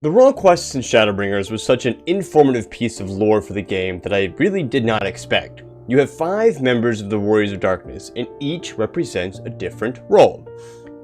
The Role Quests in Shadowbringers was such an informative piece of lore for the game that I really did not expect. You have 5 members of the Warriors of Darkness, and each represents a different role.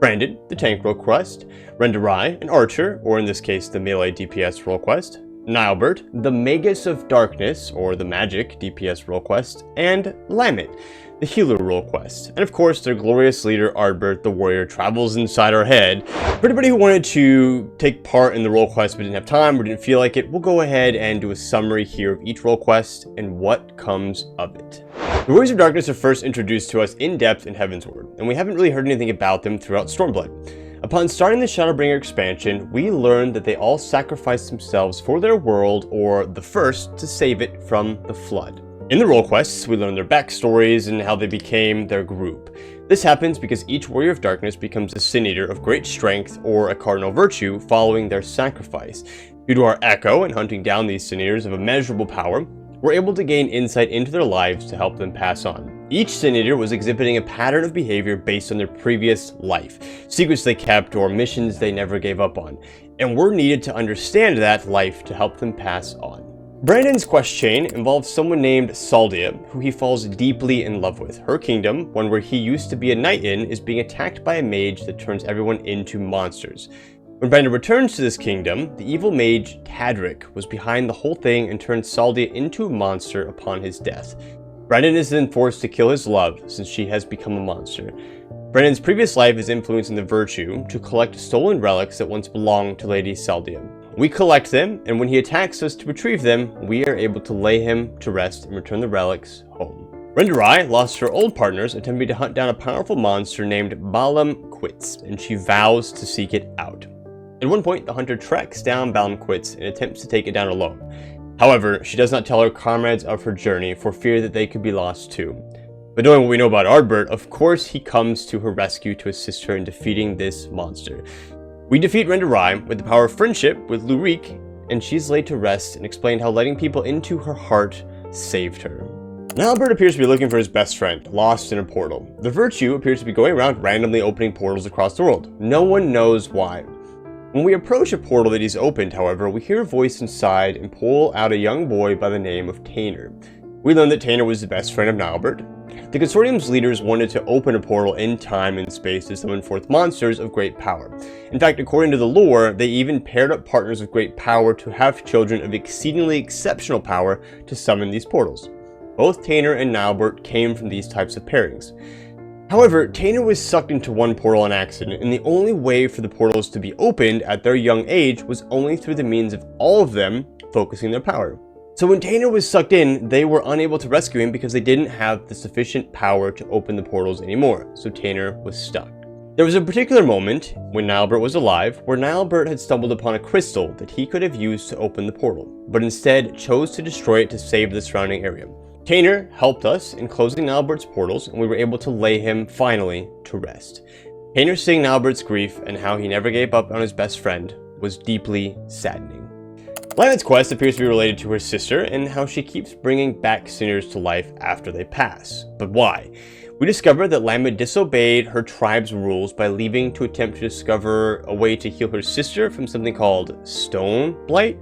Branden, the Tank Role Quest, Renda-Rae, an Archer, or in this case the Melee DPS Role Quest, Nyelbert, the Magus of Darkness, or the Magic DPS Role Quest, and Lammit, the Healer Role Quest. And of course, their glorious leader, Ardbert, the warrior, travels inside our head. For anybody who wanted to take part in the role quest but didn't have time or didn't feel like it, we'll go ahead and do a summary here of each role quest and what comes of it. The Warriors of Darkness are first introduced to us in depth in Heavensward, and we haven't really heard anything about them throughout Stormblood. Upon starting the Shadowbringer expansion, we learned that they all sacrificed themselves for their world, or the first, to save it from the Flood. In the role quests, we learn their backstories and how they became their group. This happens because each Warrior of Darkness becomes a Sin Eater of great strength or a cardinal virtue following their sacrifice. Due to our echo and hunting down these Sin Eaters of immeasurable power, we're able to gain insight into their lives to help them pass on. Each Sin Eater was exhibiting a pattern of behavior based on their previous life, secrets they kept or missions they never gave up on, and we're needed to understand that life to help them pass on. Branden's quest chain involves someone named Cylva, who he falls deeply in love with. Her kingdom, one where he used to be a knight in, is being attacked by a mage that turns everyone into monsters. When Branden returns to this kingdom, the evil mage Tadric was behind the whole thing and turned Cylva into a monster upon his death. Branden is then forced to kill his love, since she has become a monster. Branden's previous life is influencing the virtue to collect stolen relics that once belonged to Lady Cylva. We collect them, and when he attacks us to retrieve them, we are able to lay him to rest and return the relics home. Renda-Rae lost her old partners attempting to hunt down a powerful monster named Balamquitz, and she vows to seek it out. At one point, the hunter tracks down Balamquitz and attempts to take it down alone. However, she does not tell her comrades of her journey for fear that they could be lost too. But knowing what we know about Ardbert, of course he comes to her rescue to assist her in defeating this monster. We defeat Renda-Rae with the power of friendship with Lurik, and she's laid to rest and explained how letting people into her heart saved her. Nyelbert appears to be looking for his best friend, lost in a portal. The virtue appears to be going around randomly opening portals across the world. No one knows why. When we approach a portal that he's opened, however, we hear a voice inside and pull out a young boy by the name of Tainer. We learn that Tainer was the best friend of Nyelbert. The Consortium's leaders wanted to open a portal in time and space to summon forth monsters of great power. In fact, according to the lore, they even paired up partners of great power to have children of exceedingly exceptional power to summon these portals. Both Tainer and Nyelbert came from these types of pairings. However, Tainer was sucked into one portal on accident, and the only way for the portals to be opened at their young age was only through the means of all of them focusing their power. So when Tainer was sucked in, they were unable to rescue him because they didn't have the sufficient power to open the portals anymore, so Tainer was stuck. There was a particular moment, when Nyelbert was alive, where Nyelbert had stumbled upon a crystal that he could have used to open the portal, but instead chose to destroy it to save the surrounding area. Tainer helped us in closing Nyelbert's portals, and we were able to lay him, finally, to rest. Tainer seeing Nyelbert's grief and how he never gave up on his best friend was deeply saddening. Lammit's quest appears to be related to her sister and how she keeps bringing back sinners to life after they pass. But why? We discover that Lammit disobeyed her tribe's rules by leaving to attempt to discover a way to heal her sister from something called Stone Blight.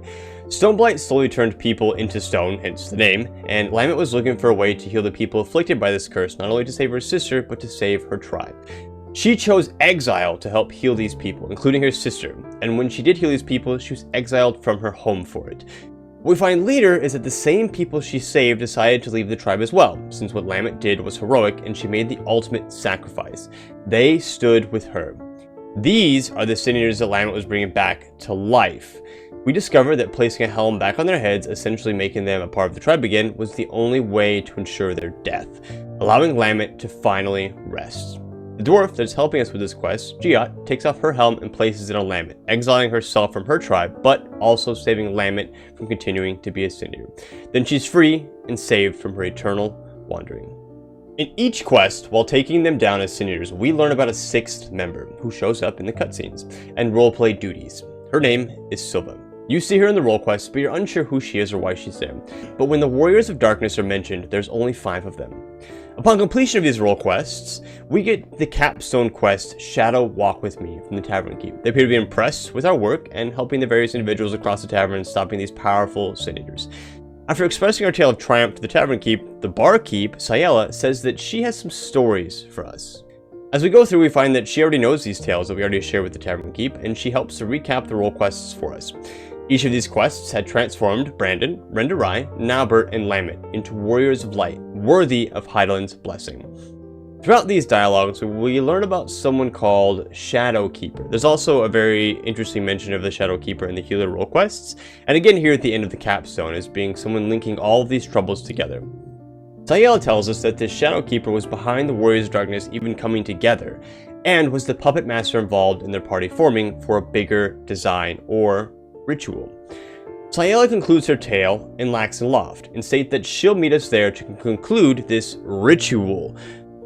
Stone Blight slowly turned people into stone, hence the name, and Lammit was looking for a way to heal the people afflicted by this curse, not only to save her sister, but to save her tribe. She chose exile to help heal these people, including her sister, and when she did heal these people, she was exiled from her home for it. What we find later is that the same people she saved decided to leave the tribe as well, since what Lammit did was heroic and she made the ultimate sacrifice. They stood with her. These are the Sin Eaters that Lammit was bringing back to life. We discovered that placing a helm back on their heads, essentially making them a part of the tribe again, was the only way to ensure their death, allowing Lammit to finally rest. The dwarf that is helping us with this quest, Giat, takes off her helm and places it on Lammit, exiling herself from her tribe, but also saving Lammit from continuing to be a Sin Eater. Then she's free and saved from her eternal wandering. In each quest, while taking them down as Sin Eaters, we learn about a 6th member who shows up in the cutscenes and roleplay duties. Her name is Cylva. You see her in the role quest, but you're unsure who she is or why she's there. But when the Warriors of Darkness are mentioned, there's only 5 of them. Upon completion of these role quests, we get the capstone quest Shadow Walk With Me from the Tavern Keep. They appear to be impressed with our work and helping the various individuals across the tavern stopping these powerful sin eaters. After expressing our tale of triumph to the Tavern Keep, the barkeep, Cylva, says that she has some stories for us. As we go through, we find that she already knows these tales that we already shared with the Tavern Keep, and she helps to recap the role quests for us. Each of these quests had transformed Branden, Renda-Rae, Nyelbert, and Lammit into warriors of light, worthy of Heidelin's blessing. Throughout these dialogues, we learn about someone called Shadowkeeper. There's also a very interesting mention of the Shadowkeeper in the healer role quests, and again here at the end of the capstone as being someone linking all of these troubles together. Cylva tells us that this Shadowkeeper was behind the Warriors of Darkness even coming together, and was the puppet master involved in their party forming for a bigger design or ritual. Cylva concludes her tale in Laxon Loft and states that she'll meet us there to conclude this ritual.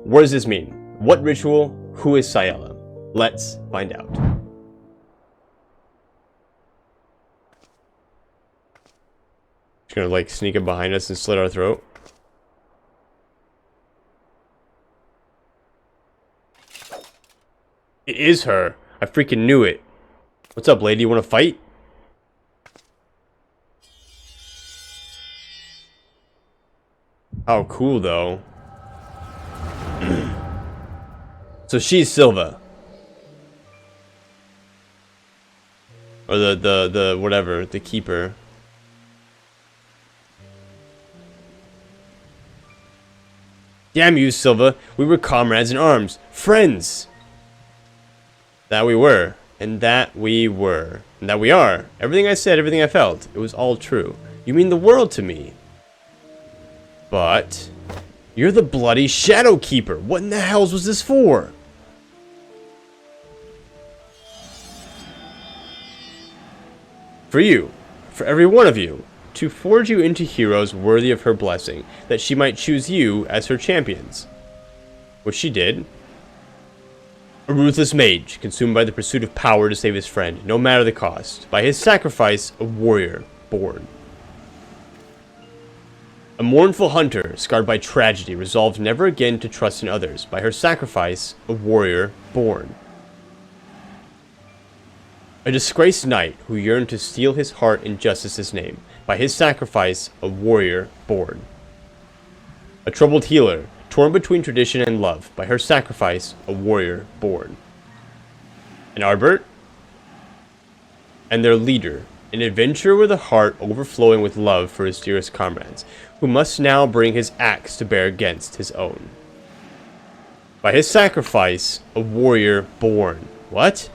What does this mean? What ritual? Who is Cylva? Let's find out. She's gonna like sneak up behind us and slit our throat. It is her. I freaking knew it. What's up, lady? You wanna fight? Oh, cool though. So she's Cylva. Or the whatever, the keeper. Damn you, Cylva. We were comrades in arms. Friends. That we were. And that we were. And that we are. Everything I said, everything I felt. It was all true. You mean the world to me. But you're the bloody Shadowkeeper. What in the hells was this for? For you. For every one of you. To forge you into heroes worthy of her blessing, that she might choose you as her champions. Which she did. A ruthless mage, consumed by the pursuit of power to save his friend, no matter the cost. By his sacrifice, a warrior born. A mournful hunter, scarred by tragedy, resolved never again to trust in others. By her sacrifice, a warrior born. A disgraced knight who yearned to steal his heart in justice's name. By his sacrifice, a warrior born. A troubled healer, torn between tradition and love. By her sacrifice, a warrior born. An Ardbert, and their leader, an adventurer with a heart overflowing with love for his dearest comrades, who must now bring his axe to bear against his own. By his sacrifice, a warrior born. What?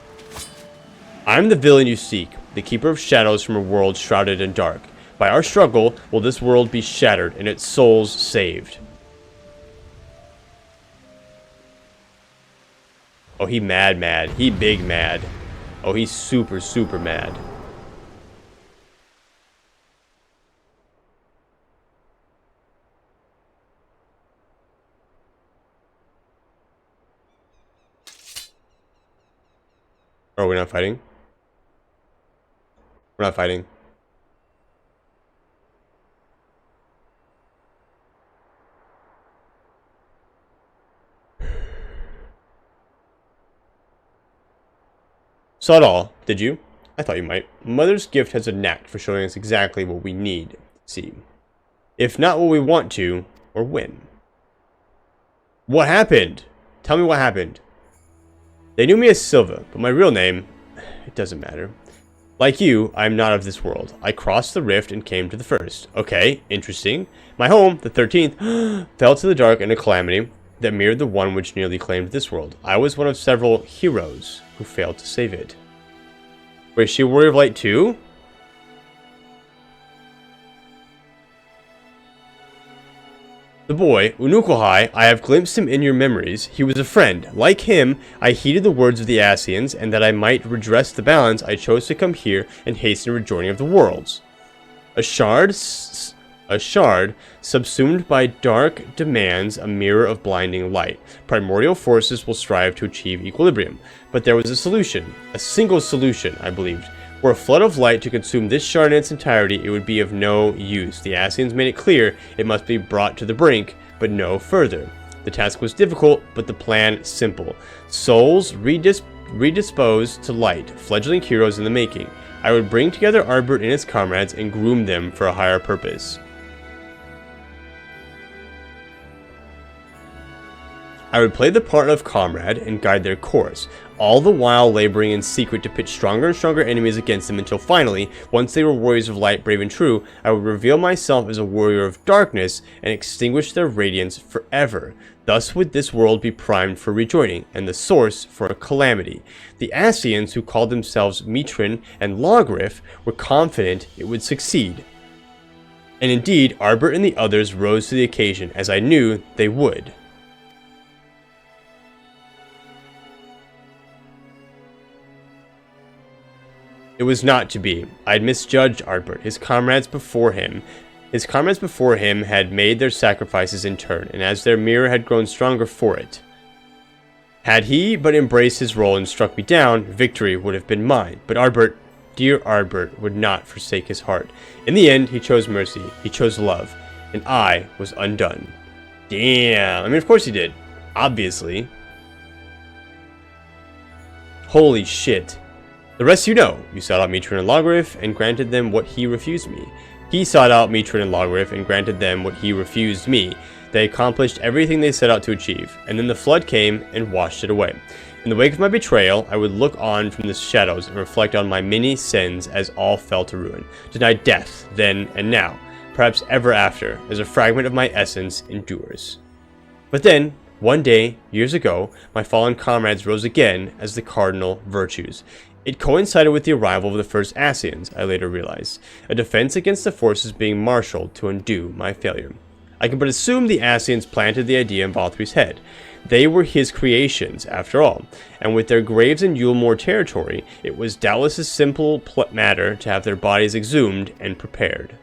I'm the villain you seek, the keeper of shadows from a world shrouded in dark. By our struggle, will this world be shattered and its souls saved. Oh, he mad. He big mad. Oh, he's super mad. Oh, we're not fighting? We're not fighting. Saw it all, did you? I thought you might. Mother's gift has a knack for showing us exactly what we need to see. If not what we want to, or when. What happened? Tell me what happened. They knew me as Cylva, but my real name, it doesn't matter. Like you, I am not of this world. I crossed the rift and came to the first. Okay, interesting. My home, the 13th, fell to the dark in a calamity that mirrored the one which nearly claimed this world. I was one of several heroes who failed to save it. Wait, is she a warrior of light too? The boy, Unukohai, I have glimpsed him in your memories. He was a friend. Like him, I heeded the words of the Ascians, and that I might redress the balance, I chose to come here and hasten the rejoining of the worlds. A shard subsumed by dark demands a mirror of blinding light. Primordial forces will strive to achieve equilibrium. But there was a solution, a single solution, I believed. Were a flood of light to consume this shard in its entirety, it would be of no use. The Ascians made it clear it must be brought to the brink, but no further. The task was difficult, but the plan simple. Souls redisposed to light, fledgling heroes in the making. I would bring together Ardbert and his comrades and groom them for a higher purpose. I would play the part of comrade and guide their course, all the while laboring in secret to pitch stronger and stronger enemies against them until finally, once they were warriors of light, brave and true, I would reveal myself as a warrior of darkness and extinguish their radiance forever. Thus would this world be primed for rejoining, and the source for a calamity. The Ascians, who called themselves Mitrin and Logrif, were confident it would succeed. And indeed, Ardbert and the others rose to the occasion, as I knew they would. It was not to be. I had misjudged Ardbert. His comrades before him had made their sacrifices in turn, and as their mirror had grown stronger for it. Had he but embraced his role and struck me down, victory would have been mine. But Ardbert, dear Ardbert, would not forsake his heart. In the end, he chose mercy, he chose love, and I was undone. Damn. I mean, of course he did. Obviously. Holy shit. The rest you know. You sought out Mitrin and Logrif and granted them what he refused me. He sought out Mitrin and Logrif and granted them what he refused me. They accomplished everything they set out to achieve, and then the flood came and washed it away. In the wake of my betrayal, I would look on from the shadows and reflect on my many sins as all fell to ruin. Denied death, then and now, perhaps ever after, as a fragment of my essence endures. But then, one day, years ago, my fallen comrades rose again as the cardinal virtues. It coincided with the arrival of the first Ascians, I later realized, a defense against the forces being marshaled to undo my failure. I can but assume the Ascians planted the idea in Valthry's head. They were his creations, after all, and with their graves in Yulmore territory, it was doubtless a simple matter to have their bodies exhumed and prepared.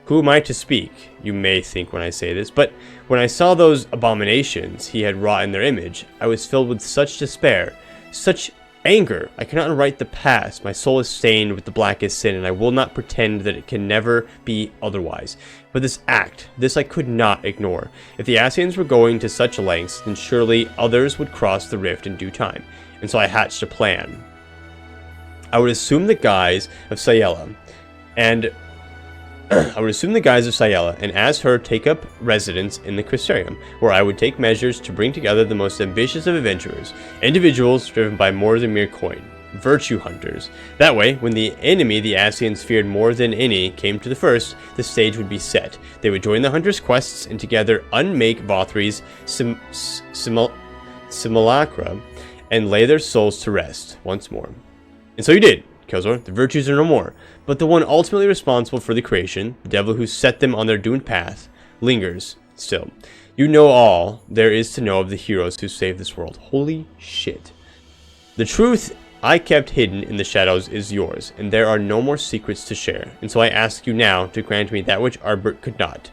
Who am I to speak, you may think when I say this, but when I saw those abominations he had wrought in their image, I was filled with such despair, such anger. I cannot unwrite the past. My soul is stained with the blackest sin, and I will not pretend that it can never be otherwise. But this act, this I could not ignore. If the Ascians were going to such lengths, then surely others would cross the rift in due time. And so I hatched a plan. I would assume the guise of Cylva, and as her take up residence in the Crystarium, where I would take measures to bring together the most ambitious of adventurers, individuals driven by more than mere coin, virtue hunters. That way, when the enemy the Ascians feared more than any came to the first, the stage would be set. They would join the hunters' quests and together unmake Valthry's simulacra and lay their souls to rest once more. And so you did. Killzor, the virtues are no more, but the one ultimately responsible for the creation, the devil who set them on their doomed path, lingers still. You know all there is to know of the heroes who saved this world. Holy shit. The truth I kept hidden in the shadows is yours, and there are no more secrets to share, and so I ask you now to grant me that which Ardbert could not.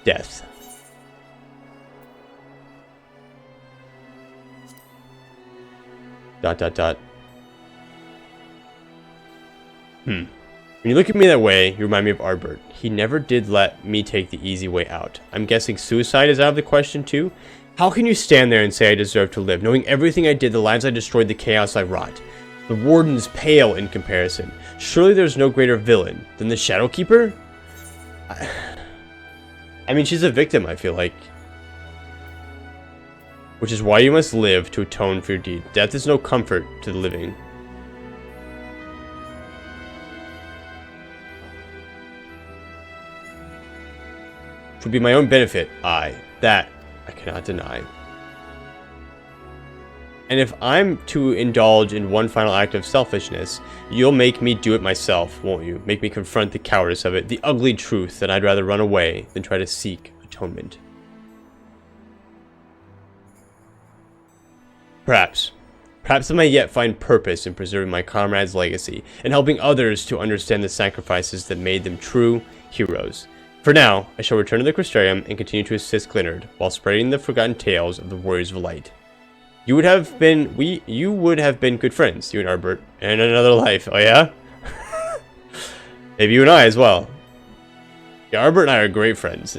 Death. When you look at me that way, you remind me of Ardbert. He never did let me take the easy way out. I'm guessing suicide is out of the question too? How can you stand there and say I deserve to live, knowing everything I did, the lives I destroyed, the chaos I wrought? The Warden's pale in comparison. Surely there's no greater villain than the Shadowkeeper? I mean, she's a victim, I feel like. Which is why you must live to atone for your deed. Death is no comfort to the living. Would be my own benefit, that I cannot deny. And if I'm to indulge in one final act of selfishness, you'll make me do it myself, won't you? Make me confront the cowardice of it, the ugly truth that I'd rather run away than try to seek atonement. Perhaps I may yet find purpose in preserving my comrade's legacy and helping others to understand the sacrifices that made them true heroes. For now, I shall return to the Crystarium and continue to assist Glennard while spreading the forgotten tales of the Warriors of Light. You would have been good friends, you and Ardbert, in another life. Oh yeah? Maybe you and I as well. Yeah, Ardbert and I are great friends.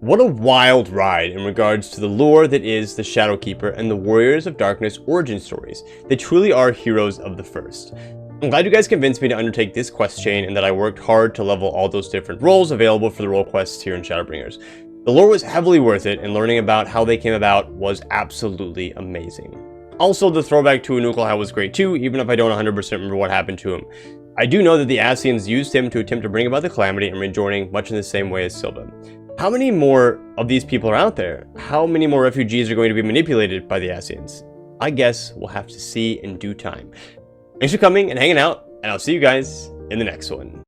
What a wild ride in regards to the lore that is the Shadowkeeper and the Warriors of Darkness origin stories. They truly are heroes of the first. I'm glad you guys convinced me to undertake this quest chain and that I worked hard to level all those different roles available for the role quests here in Shadowbringers. The lore was heavily worth it, and learning about how they came about was absolutely amazing. Also, the throwback to Anuklahau was great too, even if I don't 100% remember what happened to him. I do know that the Ascians used him to attempt to bring about the Calamity and rejoining much in the same way as Cylva. How many more of these people are out there? How many more refugees are going to be manipulated by the Ascians? I guess we'll have to see in due time. Thanks for coming and hanging out, and I'll see you guys in the next one.